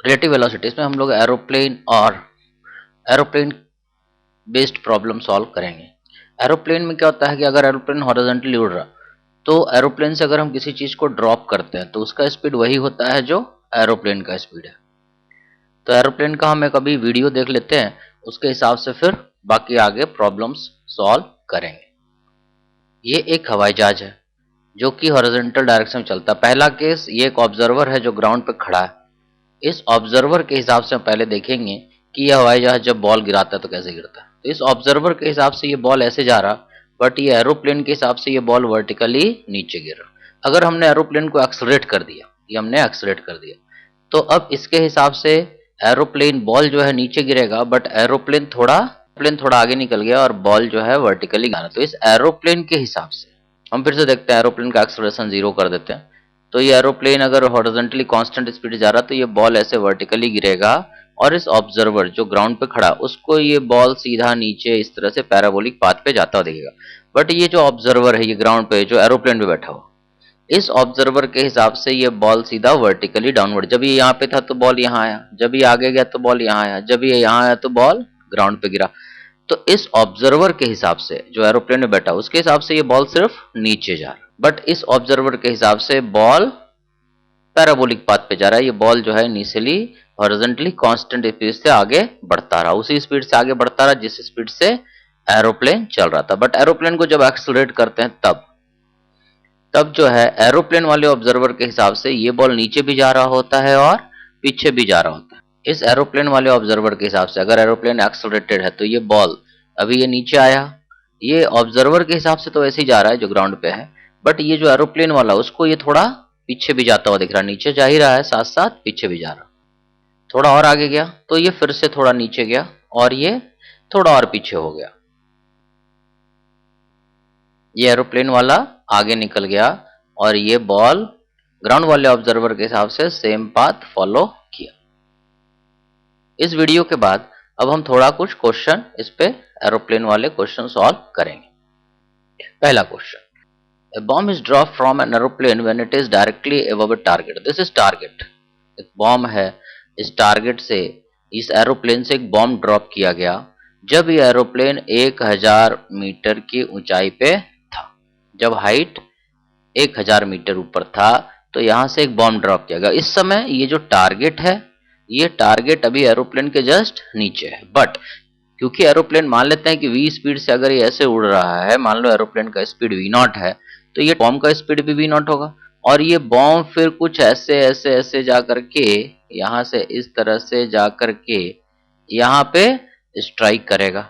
Relative velocity, इसमें हम लोग एरोप्लेन बेस्ड प्रॉब्लम सॉल्व करेंगे। एरोप्लेन में क्या होता है कि अगर एरोप्लेन हॉरिजॉन्टली उड़ रहा तो एरोप्लेन से अगर हम किसी चीज को ड्रॉप करते हैं तो उसका स्पीड वही होता है जो एरोप्लेन का स्पीड है। तो एरोप्लेन का हम एक अभी वीडियो देख लेते हैं, उसके हिसाब से फिर बाकी आगे प्रॉब्लम्स सॉल्व करेंगे। ये एक हवाई जहाज है जो कि हॉरिजॉन्टल डायरेक्शन में चलता है। पहला केस, ये एक ऑब्जर्वर है जो ग्राउंड पे खड़ा है। इस ऑब्जर्वर के हिसाब से हम पहले देखेंगे कि यह हवाई जहाज जब बॉल गिराता है तो कैसे गिरता है। तो इस ऑब्जर्वर के हिसाब से ये बॉल ऐसे जा रहा, बट ये एरोप्लेन के हिसाब से ये बॉल वर्टिकली नीचे गिर रहा। अगर हमने एरोप्लेन को एक्सलरेट कर दिया, ये हमने एक्सलरेट कर दिया, तो अब इसके हिसाब से एरोप्लेन बॉल जो है नीचे गिरेगा, बट एरोप्लेन थोड़ा आगे निकल गया और बॉल जो है वर्टिकली गिरा। तो इस एरोप्लेन के हिसाब से हम फिर से देखते हैं, एरोप्लेन का एक्सलरेशन 0 कर देते हैं। तो ये एरोप्लेन अगर हॉरिजॉन्टली कांस्टेंट स्पीड जा रहा तो ये बॉल ऐसे वर्टिकली गिरेगा, और इस ऑब्जर्वर जो ग्राउंड पे खड़ा उसको ये बॉल सीधा नीचे इस तरह से पैराबोलिक पाथ पे जाता हुआ दिखेगा। बट ये जो ऑब्जर्वर है, ये ग्राउंड पे जो एरोप्लेन पे बैठा हुआ, इस ऑब्जर्वर के हिसाब से ये बॉल सीधा वर्टिकली डाउनवर्ड, जब ये यहाँ पे था तो बॉल यहाँ आया, जब ये आगे गया तो बॉल यहाँ आया, जब ये यहाँ आया तो बॉल ग्राउंड पे गिरा। तो इस ऑब्जर्वर के हिसाब से जो एरोप्लेन में बैठा उसके हिसाब से ये बॉल सिर्फ नीचे जा रहा, बट इस ऑब्जर्वर के हिसाब से बॉल पैराबोलिक पाथ पे जा रहा है। ये बॉल जो है इनिशियली हॉरिजॉन्टली कांस्टेंट स्पीड से आगे बढ़ता रहा, उसी स्पीड से आगे बढ़ता रहा जिस स्पीड से एरोप्लेन चल रहा था। बट एरोप्लेन को जब एक्सलरेट करते हैं तब जो है एरोप्लेन वाले ऑब्जर्वर के हिसाब से ये बॉल नीचे भी जा रहा होता है और पीछे भी जा रहा होता है। इस एरोप्लेन वाले ऑब्जर्वर के हिसाब से अगर एरोप्लेन एक्सलरेटेड है तो ये बॉल अभी ये नीचे आया, ये ऑब्जर्वर के हिसाब से तो ऐसे ही जा रहा है जो ग्राउंड पे है, बट ये जो एरोप्लेन वाला उसको ये थोड़ा पीछे भी जाता हुआ दिख रहा, नीचे जा ही रहा है साथ साथ पीछे भी जा रहा। थोड़ा और आगे गया तो ये फिर से थोड़ा नीचे गया और ये थोड़ा और पीछे हो गया। ये एरोप्लेन वाला आगे निकल गया और ये बॉल ग्राउंड वाले ऑब्जर्वर के हिसाब से सेम पाथ फॉलो किया। इस वीडियो के बाद अब हम थोड़ा कुछ क्वेश्चन इस पे एरोप्लेन वाले क्वेश्चन सॉल्व करेंगे। पहला question, a bomb is dropped from an aeroplane when it is directly above a target. This is target. एक बॉम्ब है, इस टारगेट से इस एरोप्लेन से एक बॉम्ब ड्रॉप किया गया जब ये एरोप्लेन 1000 मीटर की ऊंचाई पे था। जब हाइट 1000 मीटर ऊपर था तो यहां से एक बॉम्ब ड्रॉप किया गया। इस समय ये जो टारगेट है, ये टारगेट अभी एरोप्लेन के जस्ट नीचे है, बट क्योंकि एरोप्लेन मान लेते हैं कि v स्पीड से अगर ये ऐसे उड़ रहा है, मान लो एरोप्लेन का स्पीड v नॉट है, तो ये बॉम्ब का स्पीड भी v नॉट होगा, और ये बॉम्ब फिर कुछ ऐसे ऐसे ऐसे जा करके यहां से इस तरह से जा करके यहाँ पे स्ट्राइक करेगा।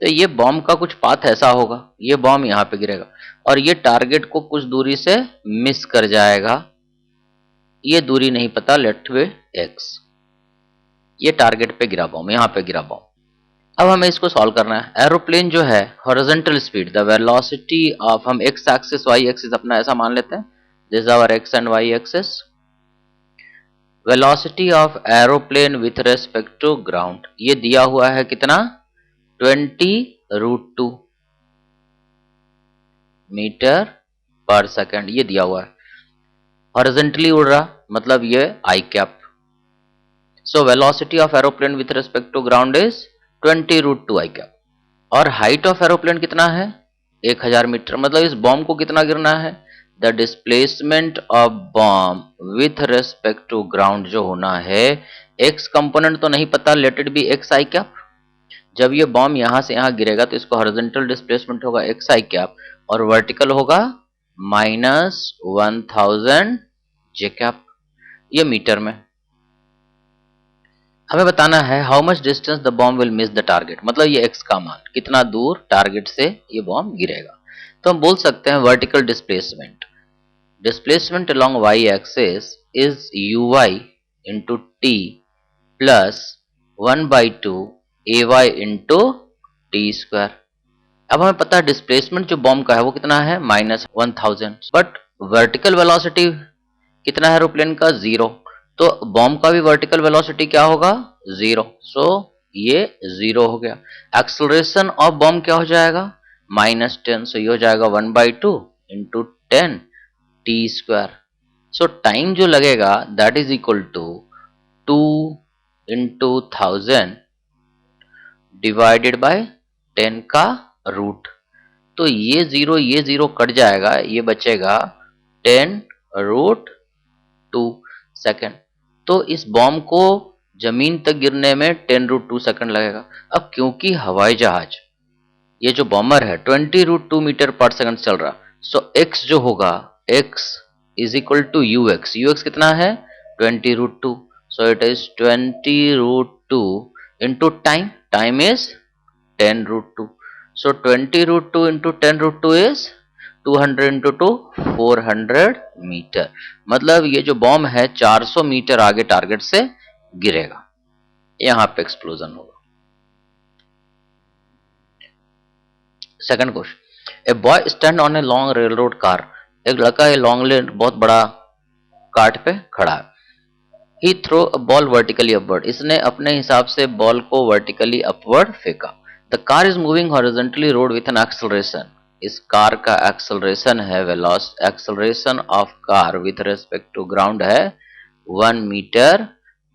तो ये बॉम्ब का कुछ पाथ ऐसा होगा, ये बॉम्ब यहाँ पे गिरेगा और ये टारगेट को कुछ दूरी से मिस कर जाएगा। ये दूरी नहीं पता, लेट वे x। ये टारगेट पे गिरा बॉम्ब, यहाँ पे गिरा बॉम्ब। अब हमें इसको सॉल्व करना है। एरोप्लेन जो है horizontal speed, the velocity of, हम x एक्सिस y एक्सिस अपना ऐसा मान लेते हैं, this is our x and y axis. Velocity of aeroplane with respect to ground, ये दिया हुआ है कितना, 20√2 मीटर पर सेकंड, ये दिया हुआ है। हॉरिजॉन्टली उड़ रहा मतलब ये I cap. So velocity of aeroplane with respect to ground is 20√2 I cap. और हाइट ऑफ एरोप्लेन कितना है, 1000 मीटर, मतलब इस बॉम्ब को कितना गिरना है, the displacement of bomb with respect to ground जो होना है, एक्स कंपोनेंट तो नहीं पता, let it be X I cap. जब ये बॉम्ब यहां से यहां गिरेगा तो इसको हॉरिजॉन्टल डिस्प्लेसमेंट होगा एक्स आई कैप और वर्टिकल होगा -1000 जे कैप, ये मीटर में। हमें बताना है how much distance the bomb will miss the target, मतलब ये x का मान कितना दूर टारगेट से ये बॉम्ब गिरेगा। तो हम बोल सकते हैं vertical displacement, displacement along y axis is uy into t plus 1/2 ay into t square. अब हमें पता है डिस्प्लेसमेंट जो बॉम्ब का है वो कितना है, -1000, बट वर्टिकल वेलोसिटी कितना है एरोप्लेन का, 0। तो बॉम्ब का भी वर्टिकल वेलोसिटी क्या होगा, 0। सो ये 0 हो गया। एक्सलरेशन ऑफ बॉम्ब क्या हो जाएगा, -10। सो ये हो जाएगा 1/2 into 10 T square. So time जो लगेगा that is equal to 2 into 1000 divided by 10 का रूट। तो ये जीरो कट जाएगा, ये बचेगा 10 रूट 2 सेकेंड। तो इस बॉम्ब को जमीन तक गिरने में 10 रूट 2 सेकेंड लगेगा। अब क्योंकि हवाई जहाज, ये जो बॉम्बर है 20 रूट 2 मीटर पर सेकंड चल रहा, सो x जो होगा, x is equal to u x. U x कितना है 20 root 2, so it is 20 root 2 into time, time is 10 root 2, so 20 root 2 into 10 root 2 is 200 into 2 400 metre. मतलब ये जो बॉम्ब है 400 मीटर आगे टारगेट से गिरेगा, यहां पे एक्सप्लोजन होगा। Second question, a boy stand on a long rail road car. एक लड़का लॉन्ग बहुत बड़ा कार्ट पे खड़ा है। He throw a ball vertically upward, इसने अपने हिसाब से बॉल को वर्टिकली अपवर्ड फेंका। The car is moving horizontally road with an acceleration, इस कार का एक्सेलरेशन है, acceleration of car with respect to ground है 1 मीटर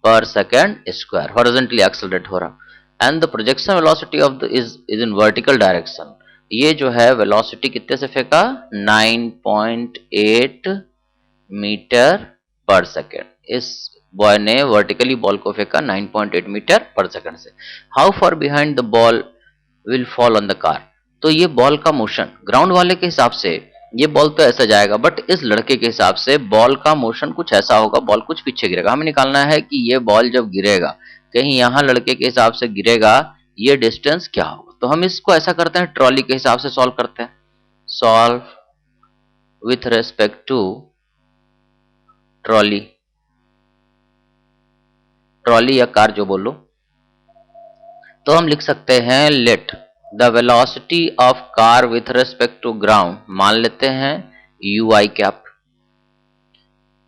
पर सेकेंड स्क्वायर, हॉरिजॉन्टली एक्सेलरेट हो रहा। And the projection velocity of the is in vertical direction, ये जो है वेलोसिटी कितने से फेंका 9.8 मीटर पर सेकेंड। इस बॉय ने वर्टिकली बॉल को फेंका 9.8 मीटर पर सेकेंड से। How for behind the ball will fall on the car, तो ये बॉल का मोशन ग्राउंड वाले के हिसाब से ये बॉल तो ऐसा जाएगा, बट इस लड़के के हिसाब से बॉल का मोशन कुछ ऐसा होगा, बॉल कुछ पीछे गिरेगा। हमें निकालना है कि ये बॉल जब गिरेगा कहीं यहां लड़के के हिसाब से गिरेगा, ये डिस्टेंस क्या होगा। तो हम इसको ऐसा करते हैं, ट्रॉली के हिसाब से सॉल्व करते हैं। Solve with respect to trolley, trolley या कार जो बोलो, तो हम लिख सकते हैं let the velocity of car with respect to ground, मान लेते हैं यू आई कैप,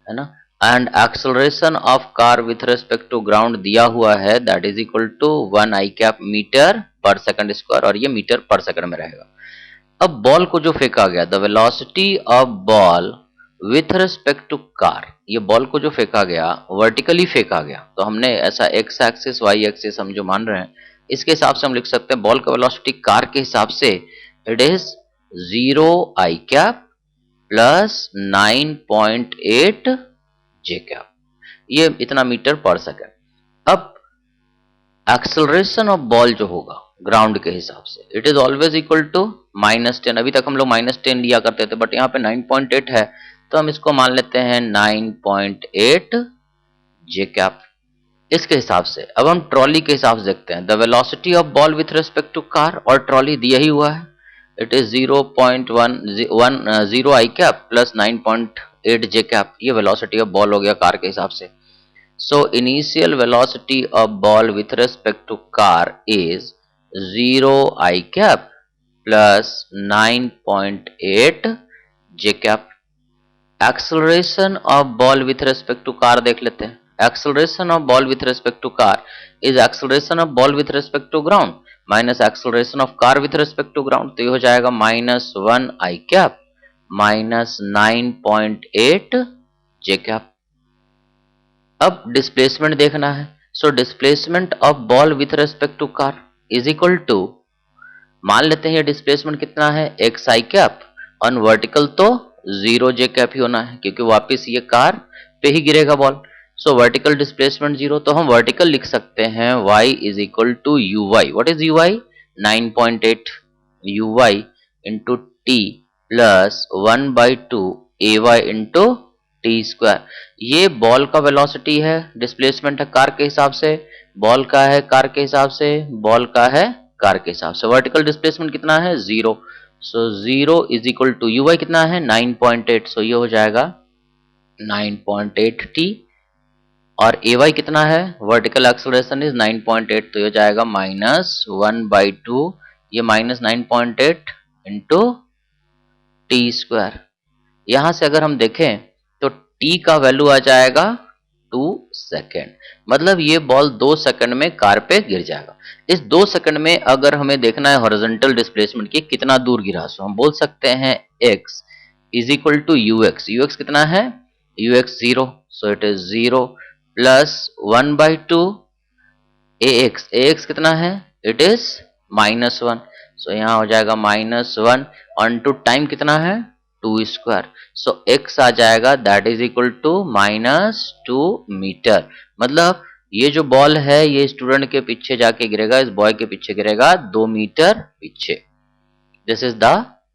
है ना, and acceleration of car with respect to ground दिया हुआ है, that is equal to 1 i cap metre per second square, और ये मीटर पर सेकंड में रहेगा। अब बॉल को जो फेंका गया, the velocity of ball with respect to car, ये बॉल को जो फेंका गया वर्टिकली फेंका गया, तो हमने ऐसा एक्स एक्सिस वाई एक्सिस हम जो मान रहे हैं इसके हिसाब से हम लिख सकते हैं बॉल का वेलोसिटी कार के हिसाब से it is 0 I cap plus 9.8 j cap, ये इतना मीटर पर सेकेंड। अब एक्सेलरेशन ऑफ बॉल जो होगा ग्राउंड के हिसाब से it is always equal to -10, अभी तक हम लोग -10 लिया करते थे, बट यहाँ पे 9.8 है, तो हम इसको मान लेते हैं 9.8 जे कैप। इसके हिसाब से अब हम ट्रॉली के हिसाब से देखते हैं, the velocity of ball with respect to car, और ट्रॉली दिया ही हुआ है, it is 0.10 i cap plus 9.8 j cap, ये वेलोसिटी ऑफ बॉल हो गया कार के हिसाब से। So initial velocity of ball with respect to car is 0 I cap plus 9.8 J cap. Acceleration of ball with respect to car देख लेते हैं। Acceleration of ball with respect to car is acceleration of ball with respect to ground minus acceleration of car with respect to ground, तो ये हो जाएगा -1 I cap minus 9.8 J cap। अब displacement देखना है, so displacement of ball with respect to car is equal to, मान लेते हैं ये डिस्प्लेसमेंट कितना है x I cap, on vertical तो 0 जे कैप ही होना है क्योंकि वापस ये कार पे ही गिरेगा बॉल, सो वर्टिकल डिस्प्लेसमेंट 0, तो हम वर्टिकल लिख सकते हैं y is equal to u y. What is u y 9.8 u y into t plus 1/2 A y into t square. ये बॉल का वेलोसिटी है, डिस्प्लेसमेंट है कार के हिसाब से, बॉल का है कार के हिसाब से, बॉल का है कार के हिसाब से। वर्टिकल डिस्प्लेसमेंट कितना है 0, so 0 is equal to u y कितना है 9.8, सो ये हो जाएगा 9.8 टी, और ए वाई कितना है वर्टिकल एक्सेलरेशन इज 9.8, तो ये हो जाएगा -1/2, ये -9.8 इंटू टी स्क्वायर। यहां से अगर हम देखें तो टी का वैल्यू आ जाएगा 2 सेकेंड, मतलब ये बॉल 2 सेकंड में कार पे गिर जाएगा। इस 2 सेकंड में अगर हमें देखना है हॉरिजॉन्टल डिस्प्लेसमेंट की कितना दूर गिरा, सो हम बोल सकते हैं x is equal to u x. U x कितना है u x 0, so it is 0 plus 1/2 ax कितना है, इट इज -1, सो यहाँ हो जाएगा -1 ऑन टू टाइम कितना है 2 स्क्वायर, सो x आ जाएगा that is equal to -2 metre. मतलब ये जो बॉल है ये स्टूडेंट के पीछे जाके गिरेगा, इस बॉय के पीछे गिरेगा 2 मीटर पीछे। This is the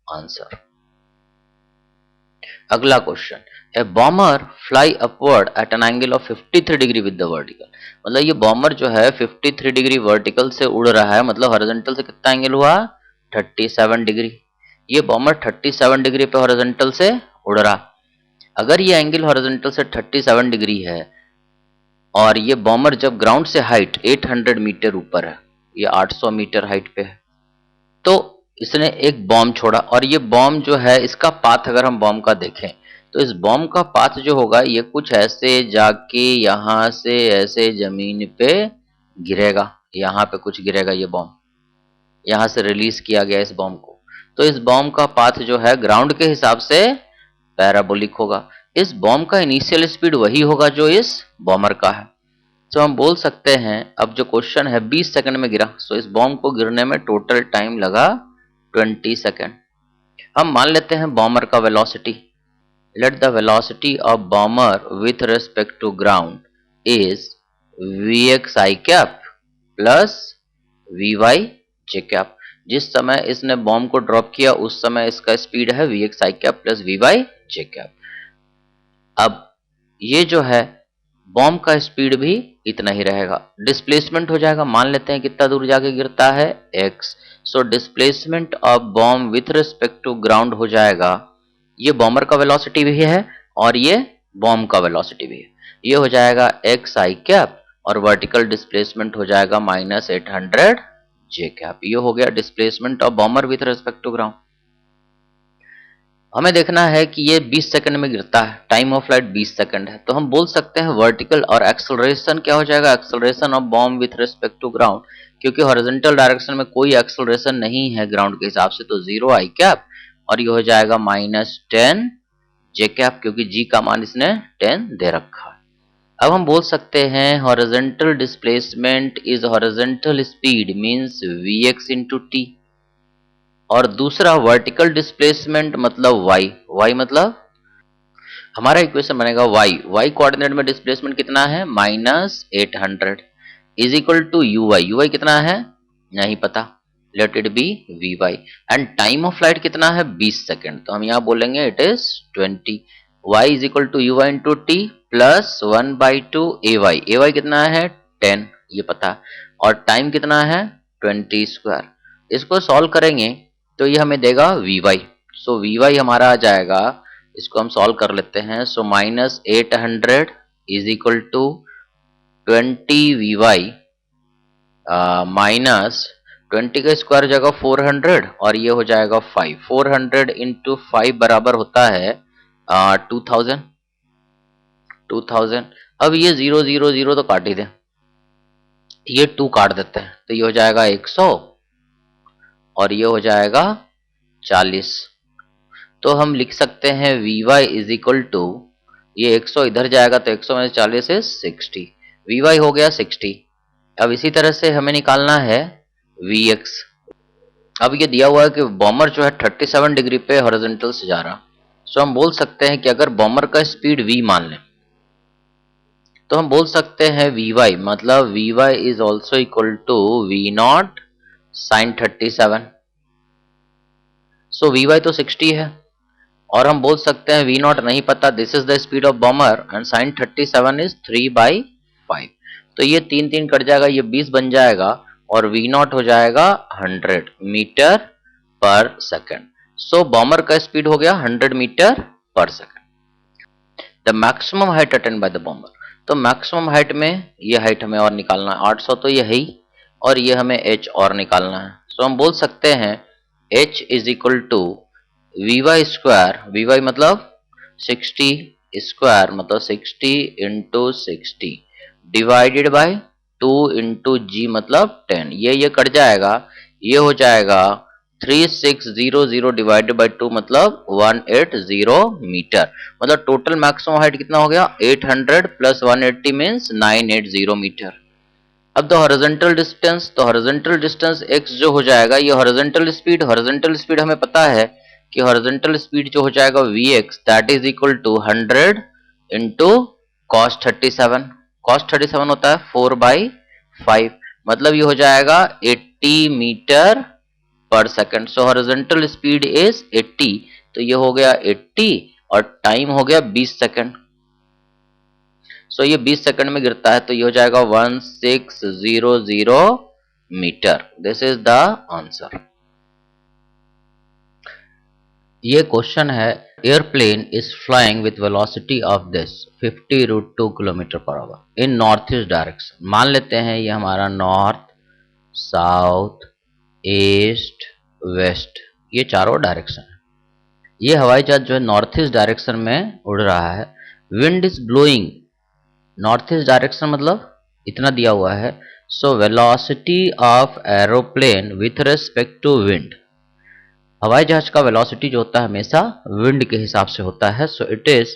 answer. अगला question, a bomber fly upward at an angle of 53 degree with the vertical. मतलब ये बॉमर जो है 53 डिग्री वर्टिकल से उड़ रहा है, मतलब हॉरिजॉन्टल से कितना एंगल हुआ 37 डिग्री। ये बॉमर 37 डिग्री पे हॉरिजॉन्टल से उड़ रहा। अगर ये एंगल हॉरिजॉन्टल से 37 डिग्री है और ये बॉमर जब ग्राउंड से हाइट 800 मीटर ऊपर है, ये 800 मीटर हाइट पे है, तो इसने एक बॉम्ब छोड़ा और ये बॉम्ब जो है इसका पाथ अगर हम बॉम्ब का देखें तो इस बॉम्ब का पाथ जो होगा ये कुछ ऐसे जाके यहां से ऐसे जमीन पे गिरेगा, यहाँ पे कुछ गिरेगा, ये बॉम्ब यहां से रिलीज किया गया इस बॉम्ब को। तो इस बॉम्ब का पाथ जो है ग्राउंड के हिसाब से पैराबोलिक होगा। इस बॉम्ब का इनिशियल स्पीड वही होगा जो इस बॉमर का है। तो हम बोल सकते हैं, अब जो क्वेश्चन है 20 सेकंड में गिरा, सो इस बॉम्ब को गिरने में टोटल टाइम लगा 20 सेकंड। हम मान लेते हैं बॉमर का वेलोसिटी। Let the velocity of bomber with respect to ground is vxi cap plus vy j cap. जिस समय इसने बॉम्ब को ड्रॉप किया उस समय इसका स्पीड है vxi cap plus vy j cap. अब ये जो है बॉम्ब का स्पीड भी इतना ही रहेगा, डिस्प्लेसमेंट हो जाएगा, मान लेते हैं कितना दूर जाके गिरता है x, so displacement of bomb with respect to ground हो जाएगा, ये बॉम्बर का वेलोसिटी भी है और ये बॉम्ब का वेलोसिटी भी है, ये हो जाएगा एक्स आई कैप और वर्टिकल डिस्प्लेसमेंट हो जाएगा -800 जे कैप। ये हो गया displacement of bomber with respect to ground. हमें देखना है कि ये 20 सेकंड में गिरता है, टाइम ऑफ फ्लाइट 20 सेकंड है, तो हम बोल सकते हैं वर्टिकल और एक्सेलरेशन क्या हो जाएगा, acceleration of bomb with respect to ground, क्योंकि हॉरिजॉन्टल डायरेक्शन में कोई एक्सेलरेशन नहीं है ग्राउंड के हिसाब से, तो 0 आई कैप और ये हो जाएगा -10 जे कैप, क्योंकि जी का मान इसने 10 दे रखा है। अब हम बोल सकते हैं horizontal displacement is horizontal speed means vx into T, और दूसरा वर्टिकल डिस्प्लेसमेंट मतलब y मतलब हमारा इक्वेशन बनेगा y कोऑर्डिनेट में डिस्प्लेसमेंट कितना है -800 इज इक्वल टू ui कितना है नहीं पता, let it be vy, and time of flight कितना है 20 सेकंड, तो हम यहाँ बोलेंगे it is 20, y is equal to ui into t plus 1/2 ay कितना है 10 ये पता, और टाइम कितना है 20 स्क्वायर। इसको सॉल्व करेंगे तो ये हमें देगा vy, सो vy हमारा आ जाएगा, इसको हम सॉल्व कर लेते हैं, so -800 is equal to 20 vy minus 20 का स्क्वायर हो जाएगा 400 और ये हो जाएगा 5, 400 इंटू 5 बराबर होता है 2000। अब ये 0 तो काट ही दें, ये 2 काट देते हैं तो ये हो जाएगा 100 और ये हो जाएगा 40, तो हम लिख सकते हैं vy इज इक्वल टू, ये 100 इधर जाएगा तो 100 में 40 है 60, vy हो गया 60। अब इसी तरह से हमें निकालना है vx। अब ये दिया हुआ है कि बॉमर जो है 37 डिग्री पे हॉरिजॉन्टल से जा रहा, सो हम बोल सकते हैं कि अगर बॉमर का स्पीड v मान लें तो हम बोल सकते हैं vy मतलब vy is also equal to v naught sine 37, so vy तो 60 है और हम बोल सकते हैं v नॉट नहीं पता, this is the speed of bomber and sine 37 is 3/5, तो ये 3 कट जाएगा, ये 20 बन जाएगा और v नॉट हो जाएगा 100 मीटर पर सेकंड, सो बॉमर का स्पीड हो गया 100 metre per second. The maximum height attend by the Baumer, तो मैक्सिमम हाइट में ये हाइट हमें और निकालना है 800, तो ये है ही, और ये हमें h और निकालना है, सो हम बोल सकते हैं h is equal to vy square, vy मतलब 60 स्क्वायर मतलब 60 into 60 divided by 2 into g मतलब 10, ये कट जाएगा, ये हो जाएगा 3600 डिवाइडेड बाय 2 मतलब 180 मीटर, मतलब टोटल मैक्सिमम हाइट कितना हो गया 800 प्लस 180 मीन्स 980 मीटर। अब द हॉरिजॉन्टल डिस्टेंस, तो हॉरिजॉन्टल डिस्टेंस x जो हो जाएगा, ये हॉरिजॉन्टल स्पीड हमें पता है कि हॉरिजॉन्टल स्पीड जो हो जाएगा vx that is equal to 100 into cos 37। cos 37 होता है 4/5, मतलब ये हो जाएगा 80 metre per second. So horizontal speed is 80, तो ये हो गया 80 और टाइम हो गया 20 सेकंड। सो ये 20 सेकंड में गिरता है, तो ये हो जाएगा 1600 metre. This is the answer. ये क्वेश्चन है, airplane is flying with velocity of this 50√2 kilometre per hour in north east direction. मान लेते हैं ये हमारा नॉर्थ, साउथ, ईस्ट, वेस्ट, ये चारों डायरेक्शन है। ये हवाई जहाज जो है नॉर्थ ईस्ट डायरेक्शन में उड़ रहा है। Wind is blowing, north east direction मतलब इतना दिया हुआ है। So velocity of aeroplane with respect to wind, हवाई जहाज का वेलोसिटी जो होता है हमेशा विंड के हिसाब से होता है। सो इट इज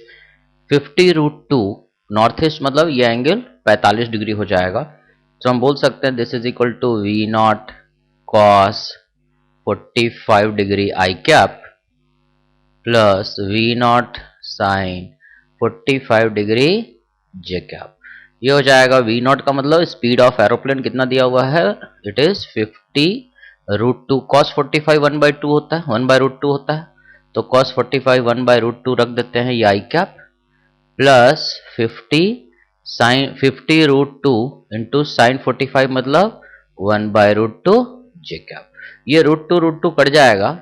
50√2, नॉर्थ ईस्ट मतलब ये एंगल 45 डिग्री हो जाएगा। तो हम बोल सकते हैं this is equal to V0 cos 45 degree i cap plus V0 sin 45 degree j cap. ये हो जाएगा V0 का मतलब स्पीड ऑफ एरोप्लेन कितना दिया हुआ है, इट इज 50√2। cos 45 1/2 होता है, 1/√2 होता है, तो cos 45 1/√2 रख देते हैं, ये I cap plus 50√2 into sine 45 मतलब 1/√2 जे कैप। ये √2 कट जाएगा,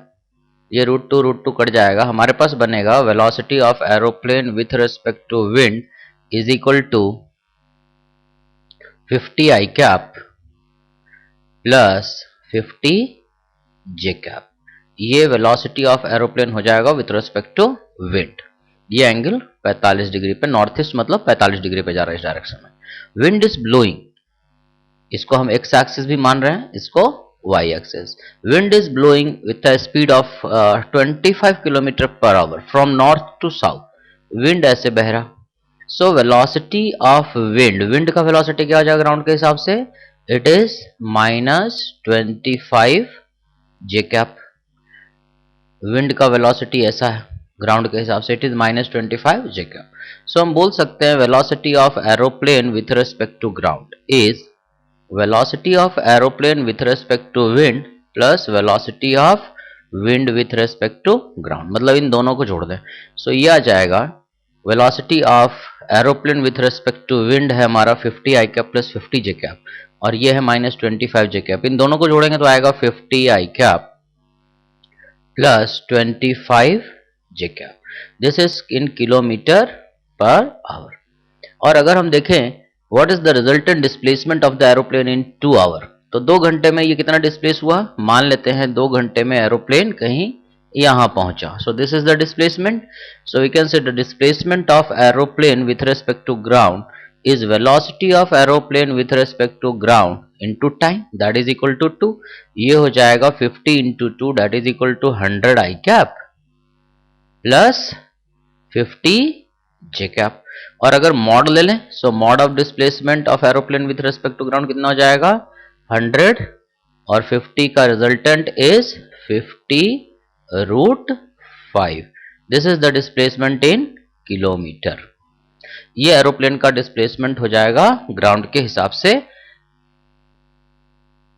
ये √2 कट जाएगा, हमारे पास बनेगा velocity of aeroplane with respect to wind is equal to 50 I cap plus 50 j cap. ये वेलोसिटी ऑफ एरोप्लेन हो जाएगा विथ रेस्पेक्ट टू विंड। ये एंगल 45 डिग्री पे, नॉर्थ ईस्ट मतलब 45 डिग्री पे जा रहा है इस डायरेक्शन में। विंड इज ब्लोइंग, इसको हम एक्स एक्सिस भी मान रहे हैं, इसको y axis. Wind is blowing with a speed of 25 kilometre per hour from north to south, wind ऐसे बह रहा। So velocity of wind, wind का वेलोसिटी क्या हो जाएगा ग्राउंड के हिसाब से, it is -25 J cap. Wind का वेलोसिटी ऐसा है ग्राउंड के हिसाब से, it is -25 J cap. So हम बोल सकते हैं velocity of aeroplane with respect to ground is velocity of aeroplane with respect to wind plus velocity of wind with respect to ground, मतलब इन दोनों को जोड़ दें। सो ये आ जाएगा velocity of aeroplane with respect to wind है हमारा 50 आई कैप प्लस 50 जे कैप, और ये है -25 जे कैप। इन दोनों को जोड़ेंगे तो आएगा 50 आई cap plus 25 J cap. This is in kilometre per hour. और अगर हम देखें what is the resultant displacement of the aeroplane in 2 hour, तो 2 घंटे में ये कितना डिस्प्लेस हुआ, मान लेते हैं 2 घंटे में एरोप्लेन कहीं यहां पहुंचा। So this is the displacement. So we can say the displacement of aeroplane with respect to ground is velocity of aeroplane with respect to ground into time, that is equal to 2। ये हो जाएगा 50 into 2 that is equal to 100 I cap plus 50 J cap। और अगर mod ले लें, so mod of displacement of aeroplane with respect to ground कितना हो जाएगा 100, और 50 का resultant is 50√5। This is the displacement in kilometre. ये एरोप्लेन का डिस्प्लेसमेंट हो जाएगा ग्राउंड के हिसाब से।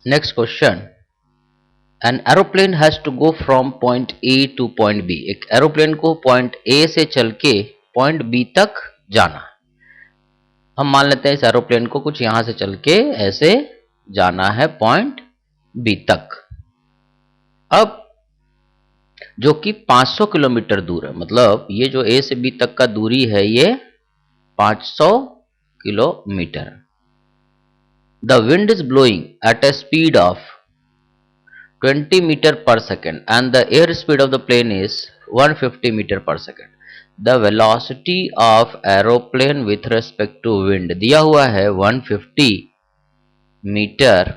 Next question, an aeroplane has to go from point A to point B, एक एरोप्लेन को पॉइंट ए से चल के पॉइंट बी तक जाना। हम मान लेते हैं इस एरोप्लेन को कुछ यहां से चल के ऐसे जाना है पॉइंट बी तक। अब जो कि 500 किलोमीटर दूर है, मतलब ये जो ए से बी तक का दूरी है ये 500 kilometre. The wind is blowing at a speed of 20 meter per second and the air speed of the plane is 150 meter per second. The velocity of aeroplane with respect to wind दिया हुआ है 150 metre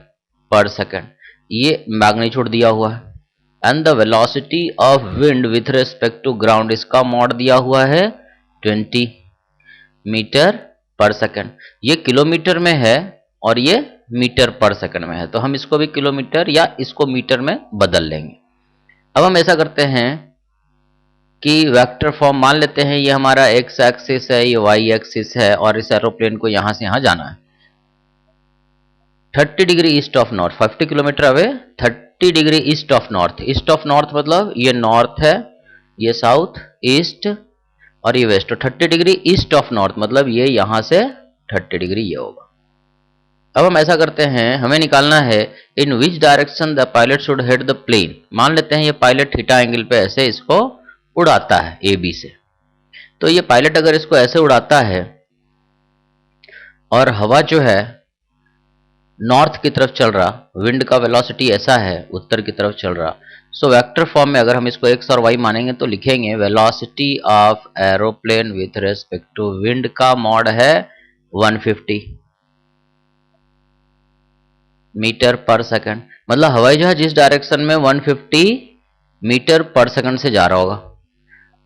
पर second, ये magnitude दिया हुआ है। And the velocity of wind with respect to ground, इसका mod दिया हुआ है 20 मीटर पर सेकेंड। ये किलोमीटर में है और ये मीटर पर सेकंड में है, तो हम इसको भी किलोमीटर या इसको मीटर में बदल लेंगे। अब हम ऐसा करते हैं कि वेक्टर फॉर्म मान लेते हैं, ये हमारा एक्स एक्सिस है, ये वाई एक्सिस है, और इस एरोप्लेन को यहां से यहां जाना है 30 degree east of north, 50 kilometre away 30 degree east of north. East of north मतलब ये नॉर्थ है, ये साउथ, ईस्ट और ये वेस्ट। तो 30 डिग्री ईस्ट ऑफ नॉर्थ मतलब ये यहां से 30 डिग्री ये होगा। अब हम ऐसा करते हैं, हमें निकालना है in which direction the pilot should head the plane. मान लेते हैं ये पायलट थीटा एंगल पे ऐसे इसको उड़ाता है ए बी से। तो ये पायलट अगर इसको ऐसे उड़ाता है और हवा जो है नॉर्थ की तरफ चल रहा, विंड का वेलोसिटी ऐसा है उत्तर की तरफ चल रहा, सो वेक्टर फॉर्म में अगर हम इसको एक्स और वाई मानेंगे तो लिखेंगे velocity of aeroplane with respect to wind का मॉड है 150 मीटर पर सेकंड। मतलब हवाई जहाज जिस डायरेक्शन में 150 मीटर पर सेकंड से जा रहा होगा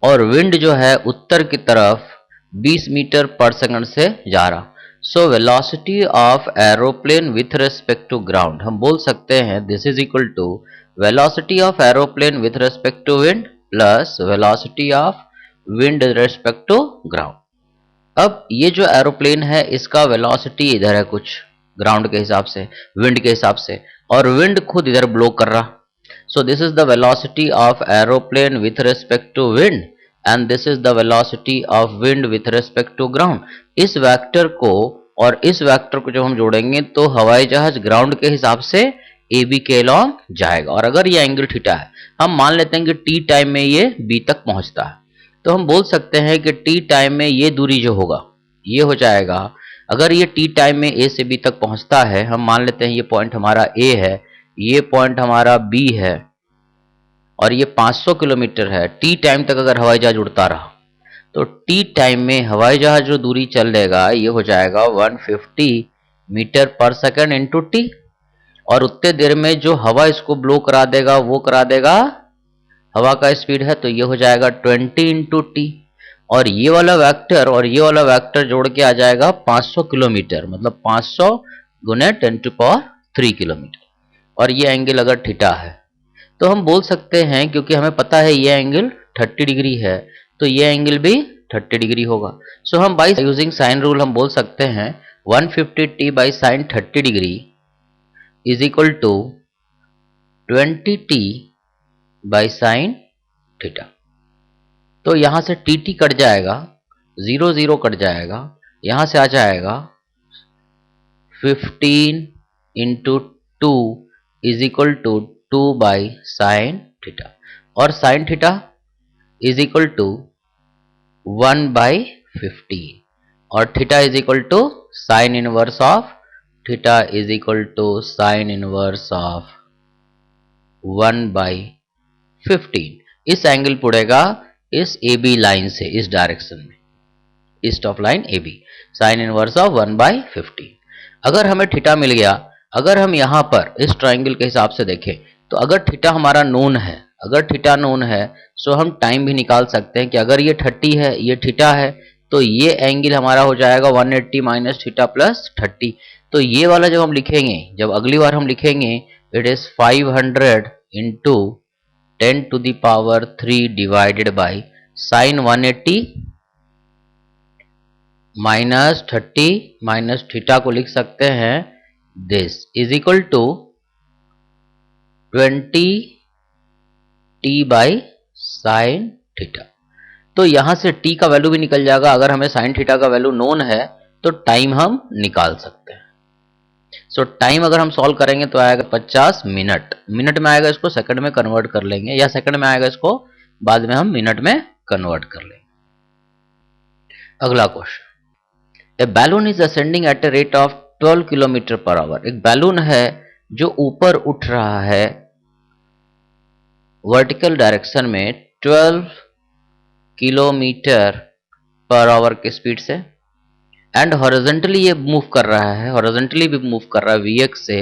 और विंड जो है उत्तर की तरफ 20 मीटर पर सेकंड से जा रहा। So velocity of aeroplane with respect to ground हम बोल सकते हैं this is equal to velocity of aeroplane with respect to wind plus velocity of wind respect to ground. अब ये जो एरोप्लेन है इसका वेलोसिटी इधर है कुछ ग्राउंड के हिसाब से, विंड के हिसाब से, और विंड खुद इधर ब्लो कर रहा। So this is the velocity of aeroplane with respect to wind and this is the velocity of wind with respect to ground. इस वेक्टर को और इस वेक्टर को जब हम जोड़ेंगे तो हवाई जहाज ग्राउंड के हिसाब से ए बी के लॉन्ग जाएगा। और अगर ये एंगल थीटा है, हम मान लेते हैं कि टी टाइम में ये बी तक पहुंचता है, तो हम बोल सकते हैं कि टी टाइम में ये दूरी जो होगा ये हो जाएगा। अगर ये टी टाइम में ए से बी तक पहुंचता है, हम मान लेते हैं ये पॉइंट हमारा ए है, ये पॉइंट हमारा बी है और ये 500 किलोमीटर है। टी टाइम तक अगर हवाई जहाज उड़ता रहा तो टी टाइम में हवाई जहाज जो दूरी चल लेगा ये हो जाएगा 150 metre per second into T, और उतने देर में जो हवा इसको ब्लो करा देगा वो करा देगा हवा का स्पीड है, तो ये हो जाएगा 20 इंटू टी, और ये वाला वेक्टर और ये वाला वेक्टर जोड़ के आ जाएगा 500 किलोमीटर, मतलब 500 गुने 10⁻³ किलोमीटर। और ये एंगल अगर थीटा है तो हम बोल सकते हैं, क्योंकि हमें पता है ये एंगल 30 डिग्री है तो ये एंगल भी 30 डिग्री होगा। सो हम बाय यूजिंग साइन रूल हम बोल सकते हैं 150t by sine 30 degree is equal to 20t by sine theta. तो यहां से टी टी कट जाएगा, 0 0 कट जाएगा, यहां से आ जाएगा 15 into 2 is equal to 2 by sine theta, और sine theta is equal to 1 by 15, और theta is equal to sine inverse of theta is equal to sine inverse of 1 by 15। इस angle पुड़ेगा इस ए बी लाइन से इस direction में, east of line A B, sine inverse of 1 by 15। अगर हमें theta मिल गया, अगर हम यहां पर इस ट्राइंगल के हिसाब से देखें तो अगर थीटा हमारा नोन है, अगर थीटा नोन है सो हम टाइम भी निकाल सकते हैं कि अगर ये 30 है ये थीटा है तो ये एंगल हमारा हो जाएगा 180 माइनस थीटा प्लस 30। तो ये वाला जब हम लिखेंगे, जब अगली बार हम लिखेंगे it is 500 into 10⁻³ divided by sine 180 minus 30 minus theta को लिख सकते हैं this is equal to 20t by sine theta. तो यहां से t का वैल्यू भी निकल जाएगा। अगर हमें साइन थीटा का वैल्यू नोन है तो टाइम हम निकाल सकते हैं। सो टाइम अगर हम सॉल्व करेंगे तो आएगा 50 मिनट, मिनट में आएगा इसको सेकंड में कन्वर्ट कर लेंगे, या सेकंड में आएगा इसको बाद में हम मिनट में कन्वर्ट कर लेंगे। अगला question, a balloon is ascending at a rate of 12 kilometre per hour. एक बैलून है जो ऊपर उठ रहा है वर्टिकल डायरेक्शन में 12 किलोमीटर पर आवर के स्पीड से, एंड हॉरिजॉन्टली ये मूव कर रहा है, हॉरिजॉन्टली भी मूव कर रहा है Vx से,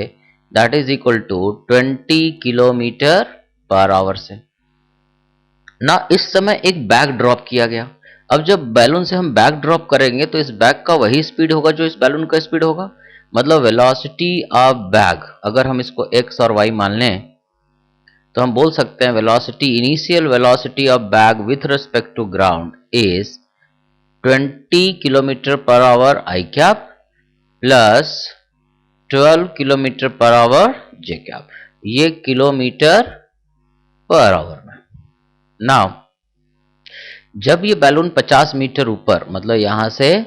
that is equal to 20 kilometre per hour से ना। इस समय एक बैक ड्रॉप किया गया। अब जब बैलून से हम बैक ड्रॉप करेंगे तो इस बैक का वही स्पीड होगा जो इस बैलून का स्पीड होगा। मतलब वेलोसिटी ऑफ बैग, अगर हम इसको x और y मान लें तो हम बोल सकते हैं velocity, initial velocity of bag with respect to ground is 20 kilometre per hour i cap plus 12 kilometre per hour j cap. ये किलोमीटर पर आवर में। नाउ जब ये बैलून 50 मीटर ऊपर, मतलब यहां से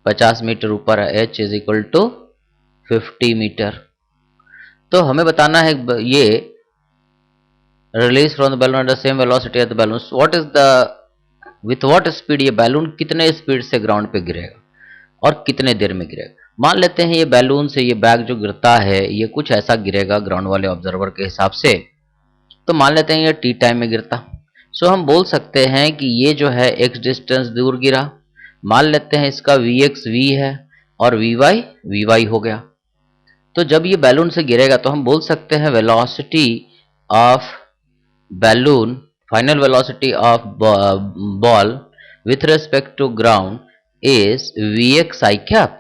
50 मीटर ऊपर है, h is equal to 50 metre, तो हमें बताना है ये release from the balloon at the same velocity at the balloon, what is the with what speed ये बैलून कितने स्पीड से ग्राउंड पे गिरेगा और कितने देर में गिरेगा। मान लेते हैं ये बैलून से ये बैग जो गिरता है ये कुछ ऐसा गिरेगा ग्राउंड वाले ऑब्जर्वर के हिसाब से, तो मान लेते हैं ये टी टाइम में गिरता। सो हम बोल सकते हैं कि ये जो है x डिस्टेंस दूर गिरा, मान लेते हैं इसका vx v है और vy हो गया। तो जब ये बैलून से गिरेगा तो हम बोल सकते हैं velocity of balloon, final velocity of ball with respect to ground is vx i cap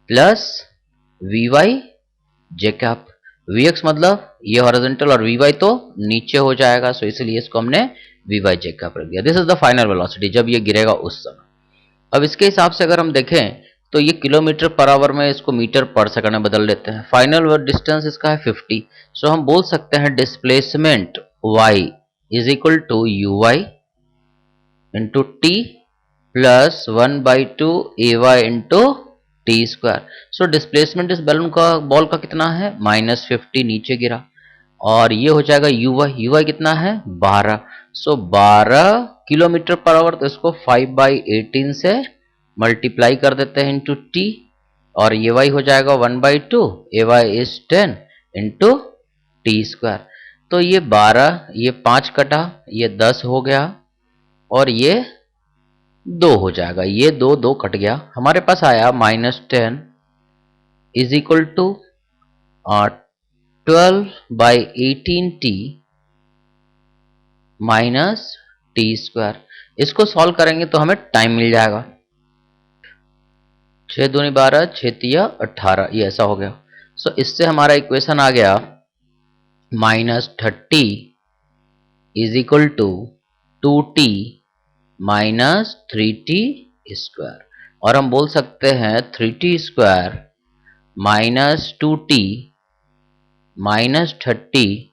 plus vy j cap. vx मतलब ये हॉरिजॉन्टल और vy तो नीचे हो जाएगा, सो इसलिए इसको हमने vy j कैप रख दिया। This is the final velocity जब ये गिरेगा उस समय। अब इसके हिसाब से अगर हम देखें तो ये किलोमीटर पर आवर में इसको मीटर पर सेकंड में बदल लेते हैं। फाइनल डिस्टेंस इसका है 50, सो हम बोल सकते हैं displacement y is equal to u y into t plus 1/2 ay into t square. So displacement इस बैलून का बॉल का कितना है -50, नीचे गिरा, और ये हो जाएगा यू वाई कितना है 12। सो 12 किलोमीटर पर आवर, तो इसको 5/18 से मल्टीप्लाई कर देते हैं इंटू टी, और ये वाई हो जाएगा 1/2, ए y is 10 into t square. तो ये 12, ये 5 कटा, ये 10 हो गया, और ये 2 हो जाएगा, ये 2 2 कट गया, हमारे पास आया -10 is equal to 12/18t minus t square. इसको सॉल्व करेंगे तो हमें टाइम मिल जाएगा, 6 दूनी 12, 6 तिया 18, ये ऐसा हो गया। सो इससे हमारा इक्वेशन आ गया -30 is equal to 2t minus 3t square, और हम बोल सकते हैं 3t square minus 2t minus 30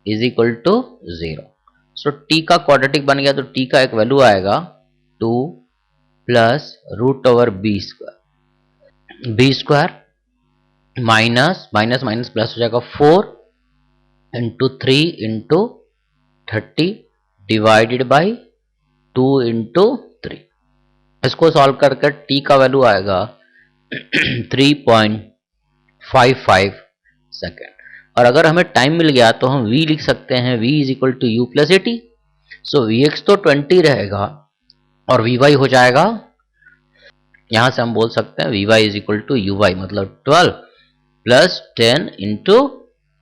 is equal to 0। सो t का क्वाड्रेटिक बन गया, तो t का एक वैल्यू आएगा 2 plus root over b square minus minus minus plus हो जाएगा 4 into 3 into 30 divided by 2 into 3। इसको सॉल्व करके t का वैल्यू आएगा 3.55 सेकेंड, और अगर हमें टाइम मिल गया तो हम v लिख सकते हैं, v is equal to u plus 80। So vx तो 20 रहेगा और vy हो जाएगा, यहां से हम बोल सकते हैं vy is equal to uy, मतलब 12 प्लस 10 इंटू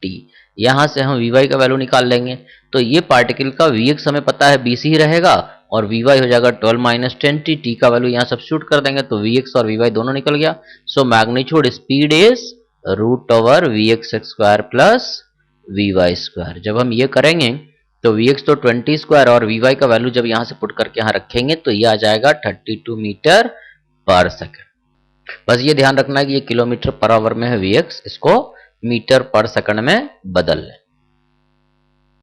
टी। यहां से हम vy का वैल्यू निकाल लेंगे, तो ये पार्टिकल का vx हमें पता है bc ही रहेगा, और vy हो जाएगा 12 माइनस 10t, टी का वैल्यू यहाँ सब्स्टिट्यूट कर देंगे तो vx और vy दोनों निकल गया। So magnitude speed is root over vx square plus vy square. जब हम ये करेंगे तो vx तो 20 स्क्वायर और vy का वैल्यू जब यहाँ से पुट करके यहाँ रखेंगे तो ये आ जाएगा 32 मीटर पर सेकेंड। बस ये ध्यान रखना है कि ये किलोमीटर पर आवर में है vx, इसको मीटर पर सेकंड में बदल लें।